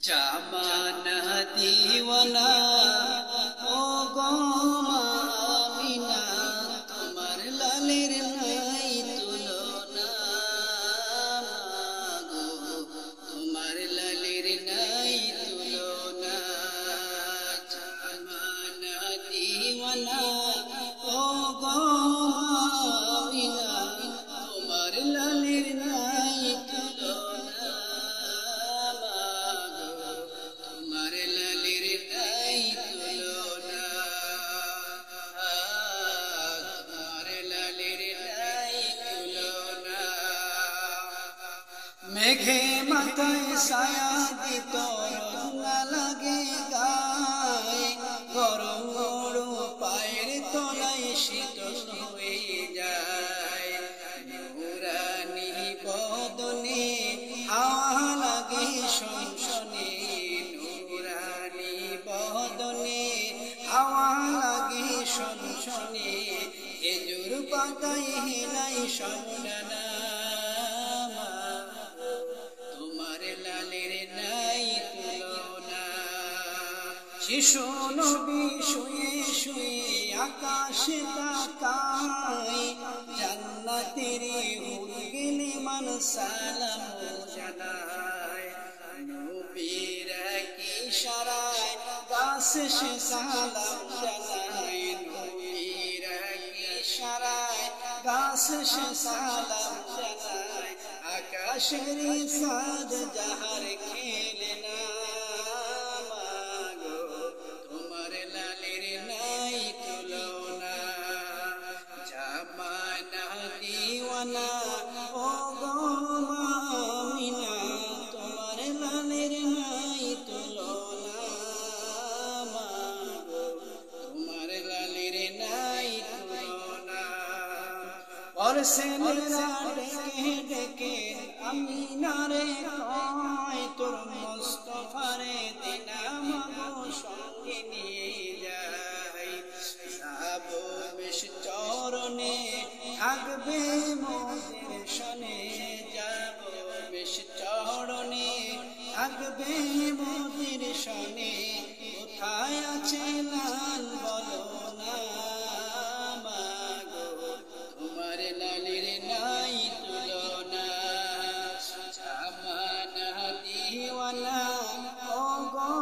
জামানা দিওয়ানা ও গো আমিনা, তোমার লালের নাই তুলনা গো, তোমার লালের নাই তুলনা। জামানা দিওয়ানা ও গো আমিনা, তোমার লালের নাই তুলনা। মেঘে মাথায় ছায়া দিত রোদ লাগে গায়ে, গরম গরম পায়ের তলায় শীতল হয়ে যায়। নুরানি বদনে হাওয়া লাগে শনশনে, নুরানি বদনে হাওয়া লাগে শনশনে, খেজুর পাতায় হেলাই শবনানা। শিশু নবী শুয়ে শুয়ে আকাশে তাকায়, জান্নাতের হুর গেলে মান সালাম জানায়। নবীর কি ইশারায় গাছ সে সালাম জানায়, নবীর কি ইশারায় গাছ সে সালাম জানায়। আকাশের সাদ যাহার খেলে না, ও গো আমিনা, তোমার লালের নাই তুলনা গো, তোমার লালের নাই তুলনা। পরশেরা ডেকে ডেকে আমিনারে কয়, তোর মুস্তাফারে দিনাম গো সঙ্গে নিয়ে যাই। যাবো বেশ চরণে থাকবে মোদের শনে, যাব বেশ চরণে থাকবে মোদের শনে। কোথায় আছে লাল বলো না মাগো, তোমার লালের নাই তুলনা। জামানা দিওয়ানা ও গো